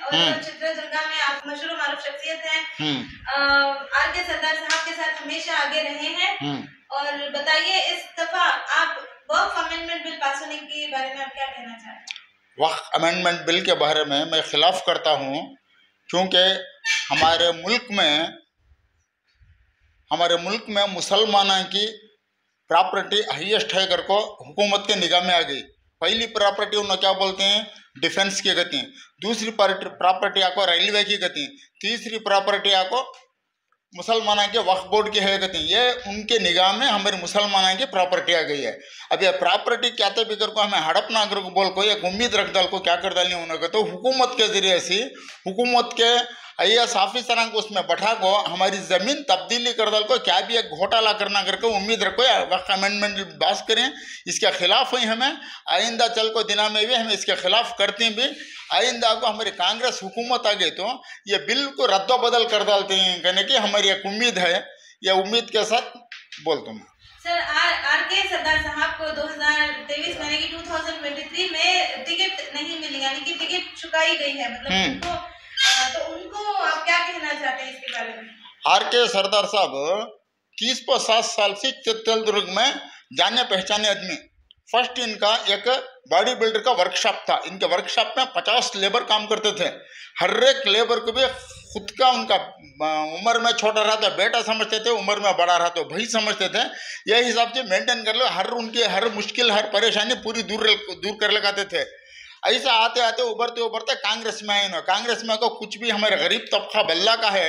और चित्रदुर्गा में आप मशहूर मारूफ शख्सियत हैं। आर.के. सरदार साहब के साथ हमेशा आगे रहे हैं। और बताइए, इस दफा आप वक्फ अमेंडमेंट बिल पास होने के बारे में आप क्या कहना चाहते हैं? वक्फ अमेंडमेंट बिल के बारे में मैं खिलाफ करता हूँ, क्योंकि हमारे मुल्क में मुसलमानों की प्रॉपर्टी हाईएस्ट है कर को हुकूमत के निगाह में आ गई। पहली प्रॉपर्टी उन्हें क्या बोलते हैं, डिफेंस की गति। दूसरी प्रॉपर्टी आपको रेलवे की गति। तीसरी प्रॉपर्टी आपको मुसलमानों के वक्फ बोर्ड की है गति। ये उनके निगाह में हमारे मुसलमानों की प्रॉपर्टी आ गई है। अब ये प्रॉपर्टी क्या थे बिकर को हमें हड़प ना कर को बोल को एक उम्मीद रख डाल को क्या कर डाली उन्होंने, तो हुकूमत के जरिए से हुकूमत के IAS ऑफिसर को उसमें बैठा को हमारी ज़मीन तब्दीली कर डाल को क्या भी एक घोटाला करना करके उम्मीद रखो या वक्त अमेंडमेंट पास करें। इसके खिलाफ हुई हमें आइंदा चल को दिना में भी हम इसके खिलाफ करते हैं भी। आइंदा को हमारी कांग्रेस हुकूमत आ गई तो ये बिल को रद्दबदल कर डालते हैं कहने की हमारी एक उम्मीद है। यह उम्मीद के साथ बोलता हूँ। Sir, R K. सरदार साहब को 2023 यानी कि 2023 में टिकट नहीं मिली, यानी कि टिकट चुकाई गई है, मतलब तो उनको आप क्या कहना चाहते हैं इसके बारे में? आर.के. सरदार साहब 30-50 साल से चित्रदुर्ग में जाने पहचाने आदमी। फर्स्ट इनका एक बॉडी बिल्डर का वर्कशॉप था। इनके वर्कशॉप में 50 लेबर काम करते थे। हर एक लेबर को भी खुद का उनका उम्र में छोटा रहा तो बेटा समझते थे, उम्र में बड़ा रहा तो भाई समझते थे। यह हिसाब से मेंटेन कर लो, हर मुश्किल हर परेशानी पूरी दूर कर लगाते थे। ऐसा आते आते उभरते कांग्रेस में आए ना। कांग्रेस में को कुछ भी हमारे गरीब तबका बल्ला का है,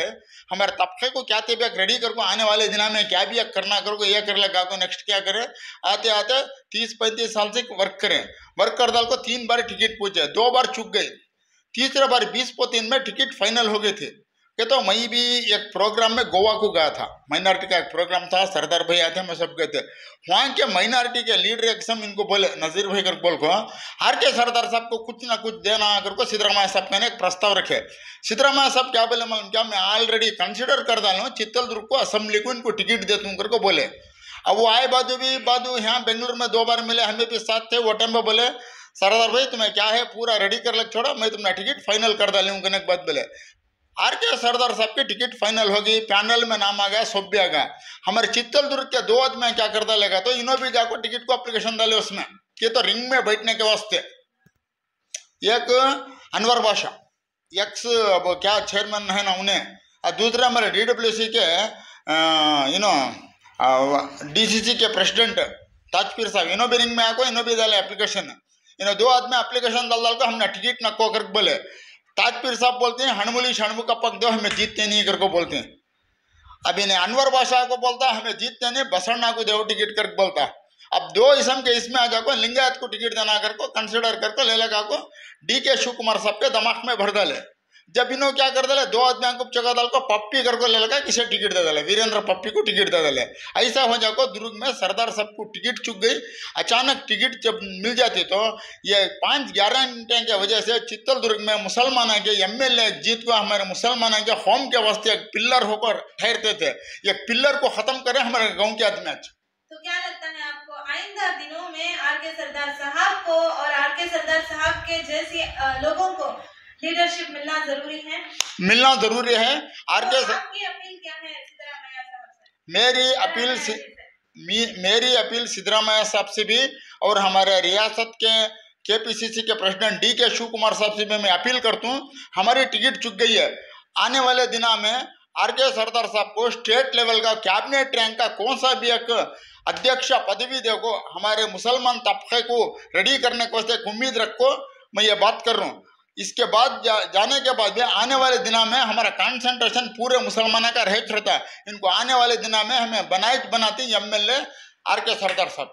हमारे तबके को क्या थे रेडी कर को आने वाले दिनों में क्या भी करना करो ये कर लगा को नेक्स्ट क्या करे। आते आते 30-35 साल से वर्क कर डाल को 3 बार टिकट पूछे, 2 बार चुक गई। तीसरा बार 20-3 में टिकट फाइनल हो गए थे। कि तो मैं भी एक प्रोग्राम में गोवा को गया था, माइनॉरिटी का एक प्रोग्राम था, सरदार भाई आए थे, मैं सब गए थे। वहाँ के माइनॉरिटी के लीडर एकदम इनको बोले, नजीर भाई कर बोल को आर.के. सरदार साहब को कुछ ना कुछ देना कर को सिद्धरामैया साहब ने एक प्रस्ताव रखे। सिद्धरामैया साहब क्या बोले मालूम क्या, मैं ऑलरेडी कंसिडर कर डालू चित्रदुर्ग को असेंबली को इनको टिकट दे दूँ कर को बोले। अब वो आए बादू यहाँ बेंगलुरु में 2 बार मिले, हमें भी साथ थे। वो टाइम में बोले सरदार भाई तुम्हें क्या है पूरा रेडी कर लग छोड़ा, मैं तुम्हें टिकट फाइनल कर डालूँ कहने के बाद बोले आर.के. सरदार साहब की टिकट फाइनल होगी। पैनल में नाम आ गया, सब भी आ गया। हमारे चित्रदुर्ग के 2 आदमी क्या कर डालेगा तो इन्हों भी जाकर टिकट को एप्लीकेशन डाले उसमें कि तो रिंग में बैठने के वास्ते। एक अनवर बादशाह एक्स अब क्या चेयरमैन है ना उन्हें, और दूसरा हमारे DWC के DCC के प्रेसिडेंट ताजपीर साहब, इन्हों भी रिंग में आको, इन्हों भी डाले एप्लीकेशन। इन्हों 2 आदमी एप्लीकेशन डाल को हमने टिकट नको कर बोले। ताजपीर साहब बोलते हैं हणमुली शणमु का पक दो, हमें जीतते नहीं कर को बोलते हैं। अब इन्हें अनवर बादशाह को बोलता हमें जीतते नहीं, बसरना को देव टिकट कर बोलता। अब 2 इसम के इसमें आ जाको लिंगायत को टिकट देना कर को कंसिडर कर को ले लगा को D.K. शिव कुमार साहब के दिमाग में भर डाले। जब इन्हों क्या कर डाले 2 आदमी को चगा डाल को पप्पी कर को ले लगा, किसे टिकट दे डाले, वीरेंद्र पप्पी को टिकट दे डाले। ऐसा हो जाको दुर्ग में सरदार साहब को टिकट चुक गई। अचानक टिकट जब मिल जाती तो ये 5 गारंटियों की वजह से चित्रदुर्ग में मुसलमानों के MLA जीत को हमारे मुसलमानों के होम के वास्ते एक पिल्लर होकर ठहरते थे। ये पिल्लर को खत्म करें हमारे गाँव के आदमी। तो क्या लगता है आपको आइंदा दिनों में आर.के. सरदार साहब को और आर.के. सरदार साहब के जैसे लोगों को लीडरशिप मिलना जरूरी है? मिलना जरूरी है। आपकी अपील क्या है सिद्धरामैया साहब से? मेरी अपील सिद्धरामैया साहब से भी और हमारे रियासत के KPCC के प्रेसिडेंट D.K. शिव कुमार साहब से भी मैं अपील करता हूँ, हमारी टिकट चुक गई है। आने वाले दिनों में आर.के. सरदार साहब को स्टेट लेवल का कैबिनेट रैंक का कौन सा भी एक अध्यक्ष पदवी देखो, हमारे मुसलमान तबके को रेडी करने को एक उम्मीद रखो। मैं ये बात कर रहा हूँ। इसके बाद जाने के बाद भी आने वाले दिनों में हमारा कंसंट्रेशन पूरे मुसलमानों का रहता है। इनको आने वाले दिनों में हमें बनाती MLA आर.के. सरदार साहब।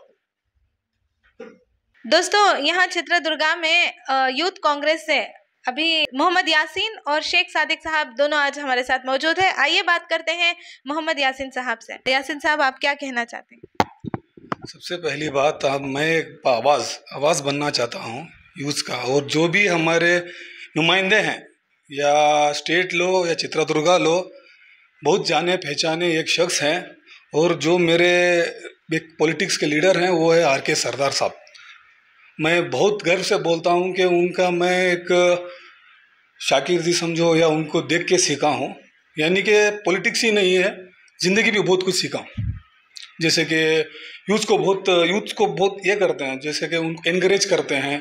दोस्तों, यहाँ चित्रदुर्गा में यूथ कांग्रेस से अभी मोहम्मद यासीन और शेख सादिक साहब दोनों आज हमारे साथ मौजूद है। आइए बात करते हैं मोहम्मद यासीन साहब से। यासीन साहब, आप क्या कहना चाहते हैं? सबसे पहली बात, अब मैं एक आवाज़ बनना चाहता हूँ यूथ का, और जो भी हमारे नुमाइंदे हैं या स्टेट लो या चित्रदुर्गा लो, बहुत जाने पहचाने एक शख्स हैं, और जो मेरे एक पॉलिटिक्स के लीडर हैं वो है आर.के. सरदार साहब। मैं बहुत गर्व से बोलता हूँ कि उनका मैं एक शाकिर जी समझो या उनको देख के सीखा हूँ। यानी कि पॉलिटिक्स ही नहीं है, ज़िंदगी भी बहुत कुछ सीखा हूँ। जैसे कि यूथ को बहुत ये करते हैं, जैसे कि उनको इनकरेज करते हैं,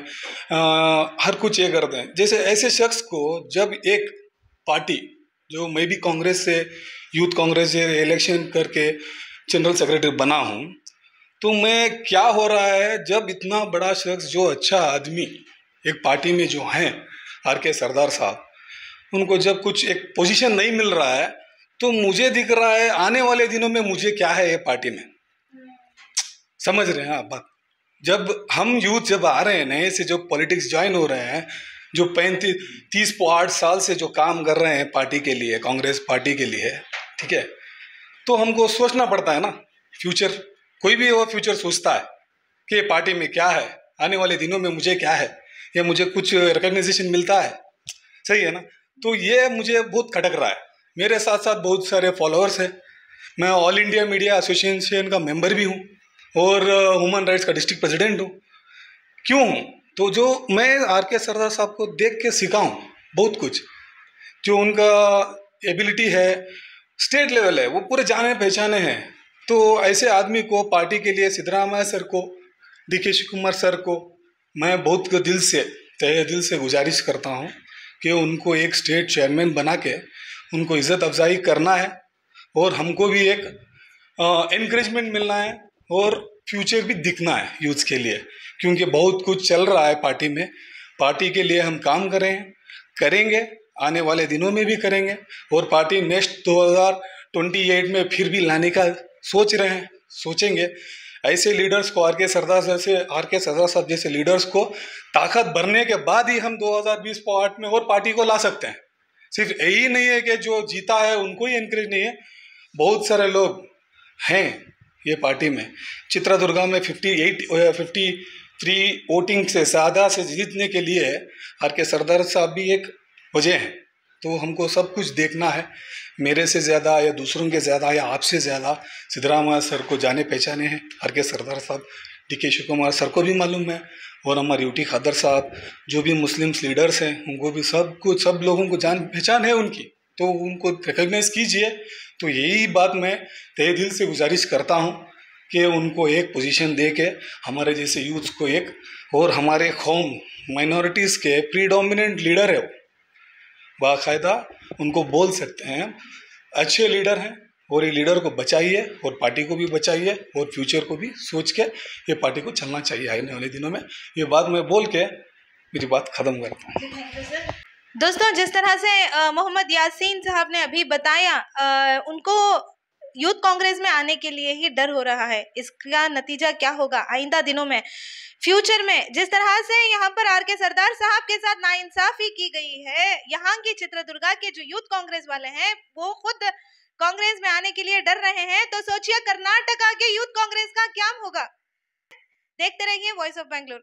हर कुछ ये करते हैं। जैसे ऐसे शख्स को जब एक पार्टी, जो मैं भी कांग्रेस से, यूथ कांग्रेस से इलेक्शन करके जनरल सेक्रेटरी बना हूँ, तो मैं क्या हो रहा है, जब इतना बड़ा शख्स, जो अच्छा आदमी एक पार्टी में जो हैं, RK सरदार साहब, उनको जब कुछ एक पोजीशन नहीं मिल रहा है, तो मुझे दिख रहा है आने वाले दिनों में मुझे क्या है ये पार्टी में। समझ रहे हैं आप बात? जब हम यूथ जब आ रहे हैं, नए से जो पॉलिटिक्स ज्वाइन हो रहे हैं, जो 30-8 साल से जो काम कर रहे हैं पार्टी के लिए, कांग्रेस पार्टी के लिए, ठीक है, तो हमको सोचना पड़ता है ना फ्यूचर। कोई भी वो फ्यूचर सोचता है कि पार्टी में क्या है, आने वाले दिनों में मुझे क्या है, या मुझे कुछ रिकग्निशन मिलता है, सही है ना। तो ये मुझे बहुत खटक रहा है। मेरे साथ साथ बहुत सारे फॉलोअर्स हैं। मैं ऑल इंडिया मीडिया एसोसिएशन का मेंबर भी हूँ और ह्यूमन राइट्स का डिस्ट्रिक्ट प्रेसिडेंट हूँ। क्यों हूँ? तो जो मैं RK सरदार साहब को देख के सीखा हूँ बहुत कुछ। जो उनका एबिलिटी है, स्टेट लेवल है, वो पूरे जाने पहचाने हैं। तो ऐसे आदमी को पार्टी के लिए सिद्धरामैया सर को, DK शिवकुमार सर को मैं बहुत तहे दिल से गुजारिश करता हूँ कि उनको एक स्टेट चेयरमैन बना के उनको इज़्ज़त अफजाई करना है, और हमको भी एक एनकरेजमेंट मिलना है, और फ्यूचर भी दिखना है यूथ के लिए, क्योंकि बहुत कुछ चल रहा है पार्टी में। पार्टी के लिए हम काम करेंगे, आने वाले दिनों में भी करेंगे, और पार्टी नेक्स्ट 2028 में फिर भी लाने का सोचेंगे। ऐसे लीडर्स को, RK सरदार साहब जैसे लीडर्स को ताकत भरने के बाद ही हम 2028 में और पार्टी को ला सकते हैं। सिर्फ यही नहीं है कि जो जीता है उनको ही एनकरेज नहीं है, बहुत सारे लोग हैं ये पार्टी में। चित्रदुर्गा में 53 वोटिंग से ज़्यादा से जीतने के लिए RK सरदार साहब भी एक वजह है। तो हमको सब कुछ देखना है, मेरे से ज़्यादा या दूसरों के ज़्यादा या आपसे ज़्यादा सिद्धरामैया सर को जाने पहचाने हैं RK सरदार साहब। DK शिवकुमार सर को भी मालूम है, और हमारे UT खादर साहब, जो भी मुस्लिम्स लीडर्स हैं, उनको भी सब लोगों को जान पहचान है उनकी, तो उनको रिकग्नाइज कीजिए। तो यही बात मैं तहे दिल से गुजारिश करता हूँ कि उनको एक पोजीशन दे के हमारे जैसे यूथ को एक, और हमारे कौम माइनॉरिटीज़ के प्रीडोमिनेंट लीडर है, बाकायदा उनको बोल सकते हैं, अच्छे लीडर हैं, और ये लीडर को बचाइए और पार्टी को भी बचाइए, और फ्यूचर को भी सोच के ये पार्टी को चलना चाहिए आने वाले दिनों में। ये बात मैं बोल के मेरी बात ख़त्म करता हूँ। दोस्तों, जिस तरह से मोहम्मद यासीन साहब ने अभी बताया, उनको यूथ कांग्रेस में आने के लिए ही डर हो रहा है। इसका नतीजा क्या होगा आइंदा दिनों में, फ्यूचर में? जिस तरह से यहाँ पर RK सरदार साहब के साथ नाइंसाफी की गई है, यहाँ की चित्रदुर्गा के जो यूथ कांग्रेस वाले हैं वो खुद कांग्रेस में आने के लिए डर रहे हैं, तो सोचिए कर्नाटका के यूथ कांग्रेस का क्या होगा। देखते रहिए वॉइस ऑफ बेंगलुरु।